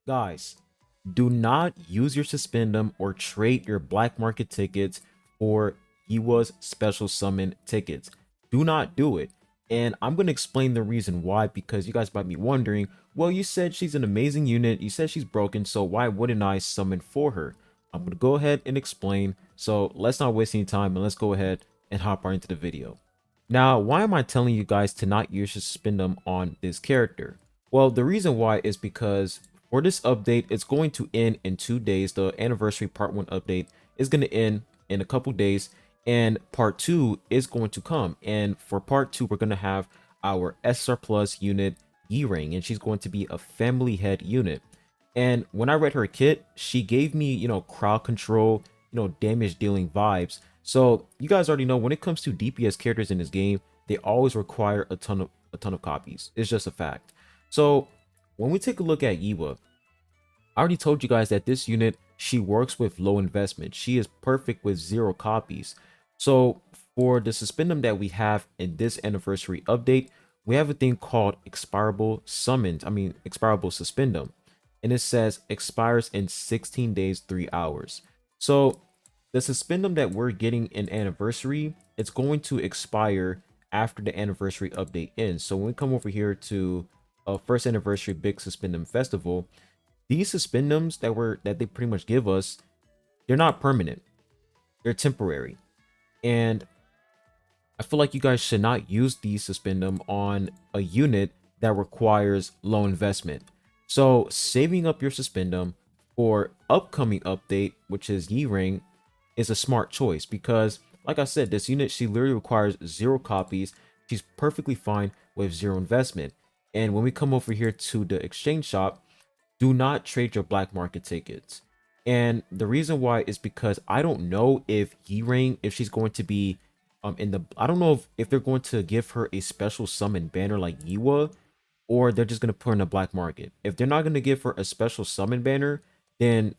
Guys, do not use your suspendum or trade your black market tickets for Iwa's special summon tickets. Do not do it. And I'm going to explain the reason why, because you guys might be wondering, well, you said she's an amazing unit. You said she's broken, so why wouldn't I summon for her? I'm going to go ahead and explain. So let's not waste any time and let's go ahead and hop right into the video. Now, why am I telling you guys to not use your suspendum on this character? Well, the reason why is because for this update, it's going to end in 2 days. The anniversary part 1 update is going to end in a couple days, and part 2 is going to come. And for part 2, we're going to have our SR Plus unit Yi-Ring, and she's going to be a family head unit. And when I read her kit, she gave me, crowd control, damage dealing vibes. So you guys already know when it comes to DPS characters in this game, they always require a ton of copies. It's just a fact. So when we take a look at Yiwa, I already told you guys that this unit, she works with low investment. She is perfect with 0 copies. So for the suspendum that we have in this anniversary update, we have a thing called expirable summons. Expirable suspendum. And it says expires in 16 days, 3 hours. So the suspendum that we're getting in anniversary, it's going to expire after the anniversary update ends. So when we come over here to first anniversary big suspendum festival, these suspendums that they pretty much give us, they're not permanent. They're temporary. And I feel like you guys should not use these suspendum on a unit that requires low investment. So saving up your suspendum for upcoming update, which is Yi-Ring, is a smart choice because, like I said, this unit, she literally requires 0 copies. She's perfectly fine with 0 investment. And when we come over here to the exchange shop, do not trade your black market tickets. And the reason why is because I don't know if Yi-Ring, if she's going to be I don't know if they're going to give her a special summon banner like Yiwa, or they're just going to put her in the black market. If they're not going to give her a special summon banner, then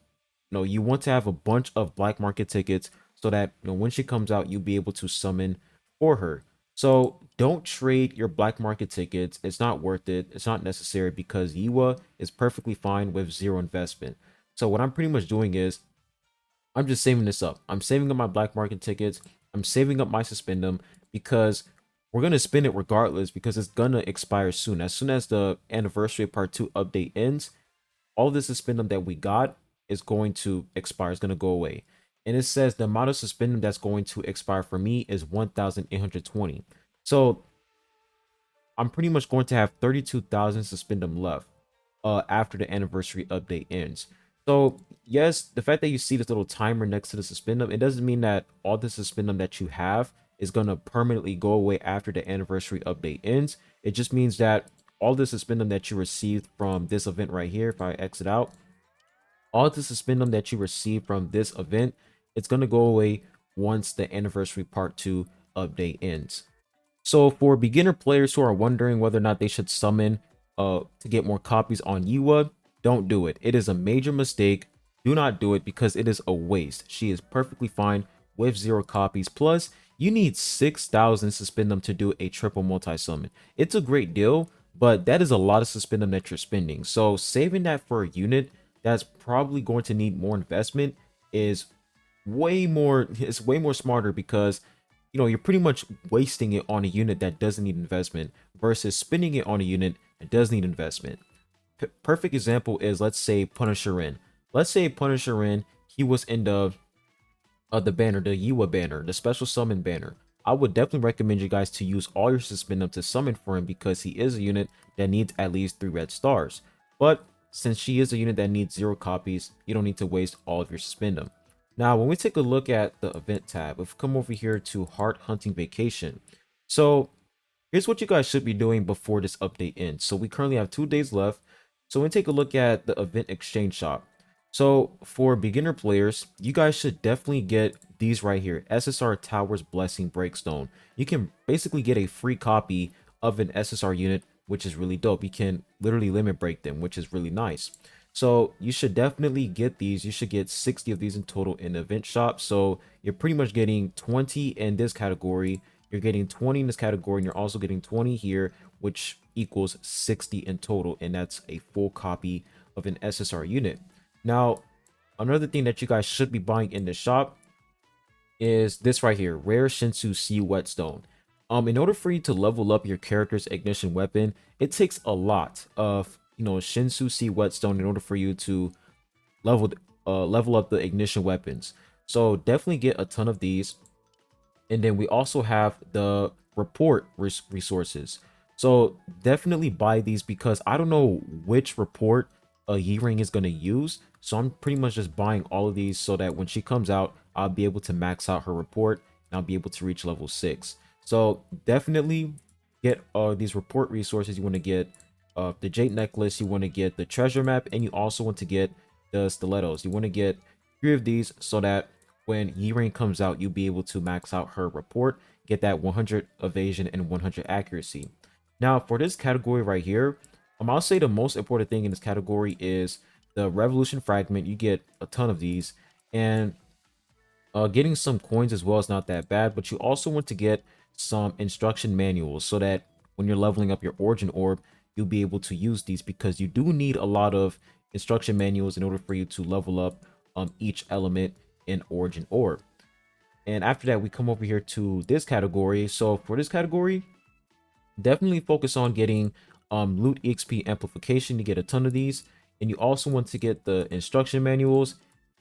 you want to have a bunch of black market tickets so that when she comes out, you'll be able to summon for her. So don't trade your black market tickets. It's not worth it. It's not necessary because Yiwa is perfectly fine with 0 investment. So what I'm pretty much doing is I'm just saving this up. I'm saving up my black market tickets. I'm saving up my suspendum because we're going to spend it regardless because it's going to expire soon. As soon as the anniversary part 2 update ends, all this suspendum that we got is going to expire. It's going to go away. And it says the amount of suspendum that's going to expire for me is 1,820. So I'm pretty much going to have 32,000 suspendum left after the anniversary update ends. So yes, the fact that you see this little timer next to the suspendum, it doesn't mean that all the suspendum that you have is going to permanently go away after the anniversary update ends. It just means that all the suspendum that you received from this event right here, if I exit out, all the suspendum that you received from this event, it's going to go away once the anniversary part 2 update ends. So for beginner players who are wondering whether or not they should summon to get more copies on Yiwa, don't do it. It is a major mistake. Do not do it because it is a waste. She is perfectly fine with 0 copies. Plus, you need 6,000 suspendum to do a triple multi-summon. It's a great deal, but that is a lot of suspendum that you're spending. So saving that for a unit that's probably going to need more investment is way more smarter because you're pretty much wasting it on a unit that doesn't need investment versus spending it on a unit that does need investment. Perfect example is, let's say Punisher in. Let's say Punisher in, he was in the banner, the Yiwa banner, the special summon banner. I would definitely recommend you guys to use all your suspendum to summon for him because he is a unit that needs at least 3 red stars. But since she is a unit that needs 0 copies, you don't need to waste all of your suspendum. Now, when we take a look at the event tab, if we come over here to Heart Hunting Vacation, so here's what you guys should be doing before this update ends. So we currently have 2 days left. So when we take a look at the event exchange shop. So for beginner players, you guys should definitely get these right here. SSR Towers Blessing Breakstone. You can basically get a free copy of an SSR unit, which is really dope. You can literally limit break them, which is really nice. So you should definitely get these. You should get 60 of these in total in the event shop. So you're pretty much getting 20 in this category. You're getting 20 in this category, and you're also getting 20 here, which equals 60 in total. And that's a full copy of an SSR unit. Now, another thing that you guys should be buying in the shop is this right here, rare Shinsu Sea Whetstone. In order for you to level up your character's ignition weapon, it takes a lot of Shinsu Sea Whetstone in order for you to level up the ignition weapons. So definitely get a ton of these. And then we also have the report resources. So definitely buy these because I don't know which report a Yi-Ring is going to use. So I'm pretty much just buying all of these so that when she comes out, I'll be able to max out her report and I'll be able to reach level 6. So definitely get these report resources. You want to get the Jade necklace, you want to get the treasure map, and you also want to get the stilettos. You want to get 3 of these so that when Yi-Ring comes out, you'll be able to max out her report, get that 100 evasion and 100 accuracy. Now, for this category right here, I'll say the most important thing in this category is the Revolution Fragment. You get a ton of these, and getting some coins as well is not that bad, but you also want to get some instruction manuals so that when you're leveling up your Origin Orb, you'll be able to use these because you do need a lot of instruction manuals in order for you to level up each element in Origin Orb. And after that, we come over here to this category. So for this category, definitely focus on getting loot exp amplification to get a ton of these, and you also want to get the instruction manuals,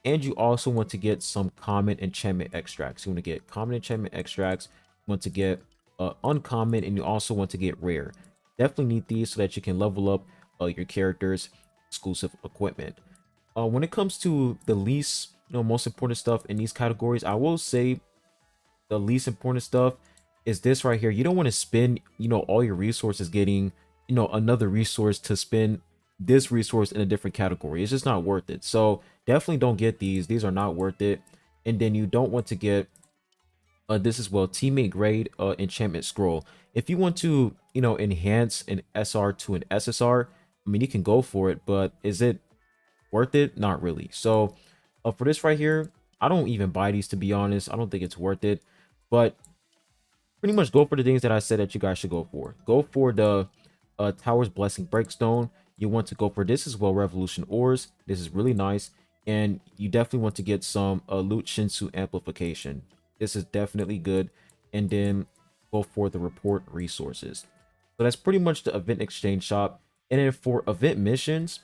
and you also want to get some common enchantment extracts. You want to get common enchantment extracts, you want to get uncommon, and you also want to get rare. Definitely need these so that you can level up your character's exclusive equipment. When it comes to the least most important stuff in these categories, I will say the least important stuff is this right here. You don't want to spend all your resources getting another resource to spend this resource in a different category. It's just not worth it. So definitely don't get these are not worth it. And then you don't want to get this as well, teammate grade enchantment scroll. If you want to enhance an SR to an SSR, I mean, you can go for it, but is it worth it? Not really. So for this right here, I don't even buy these, to be honest. I don't think it's worth it, but pretty much go for the things that I said that you guys should go for. Go for the Tower's Blessing Breakstone. You want to go for this as well, Revolution Ores. This is really nice, and you definitely want to get some Loot Shinsu Amplification. This is definitely good. And then go for the report resources. So that's pretty much the event exchange shop. And then for event missions,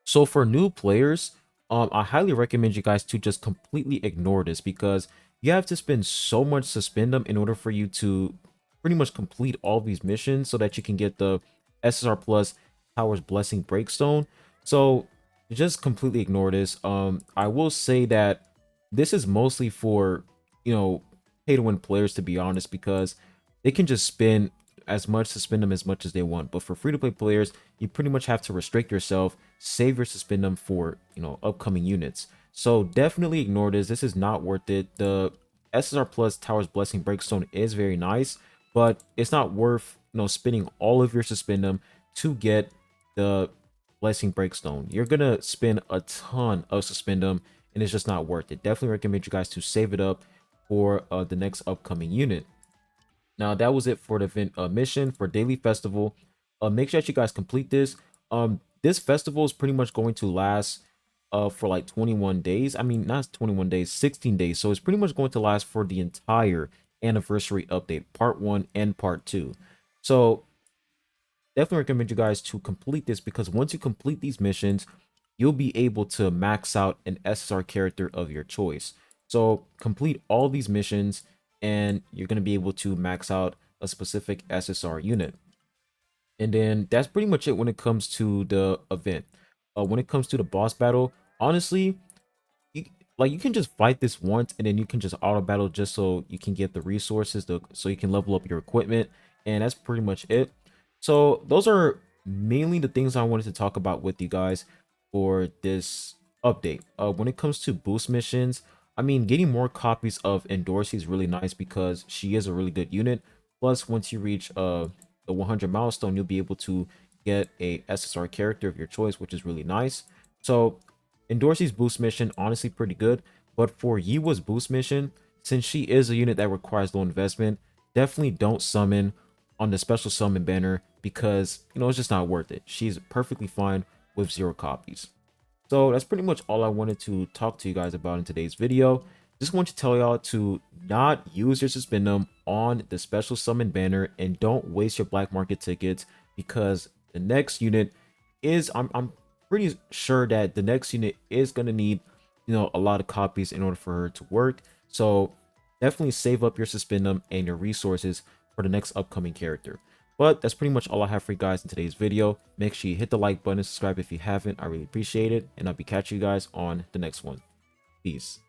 so for new players, I highly recommend you guys to just completely ignore this because you have to spend so much Suspendum in order for you to pretty much complete all these missions so that you can get the SSR Plus Tower's Blessing Breakstone. So just completely ignore this. I will say that this is mostly for, pay to win players, to be honest, because they can just spend as much Suspendum as much as they want. But for free to play players, you pretty much have to restrict yourself, save your Suspendum for upcoming units. So definitely ignore this. This is not worth it. The SSR Plus Tower's Blessing Breakstone is very nice, but it's not worth spending all of your Suspendum to get the Blessing Breakstone. You're gonna spend a ton of Suspendum, and it's just not worth it. Definitely recommend you guys to save it up for the next upcoming unit. Now that was it for the event mission for Daily Festival. Make sure that you guys complete this. This festival is pretty much going to last for like 21 days. I mean, not 21 days, 16 days. So it's pretty much going to last for the entire anniversary update, part 1 and part 2. So definitely recommend you guys to complete this because once you complete these missions, you'll be able to max out an SSR character of your choice. So complete all these missions and you're going to be able to max out a specific SSR unit. And then that's pretty much it when it comes to the event. When it comes to the boss battle, honestly, you can just fight this once and then you can just auto battle just so you can get the resources so you can level up your equipment, and that's pretty much it. So those are mainly the things I wanted to talk about with you guys for this update. When it comes to boost missions, I mean, getting more copies of Endorsi is really nice because she is a really good unit. Plus, once you reach the 100 milestone, you'll be able to get a SSR character of your choice, which is really nice. So Endorsi's boost mission, honestly pretty good. But for Yiwa's boost mission, since she is a unit that requires low investment, definitely don't summon on the special summon banner because, it's just not worth it. She's perfectly fine with 0 copies. So that's pretty much all I wanted to talk to you guys about in today's video. Just want to tell y'all to not use your suspendum on the special summon banner, and don't waste your black market tickets, because the next unit is, I'm pretty sure that the next unit is going to need, a lot of copies in order for her to work. So definitely save up your suspendum and your resources for the next upcoming character. But that's pretty much all I have for you guys in today's video. Make sure you hit the like button, subscribe if you haven't. I really appreciate it, and I'll be catching you guys on the next one. Peace.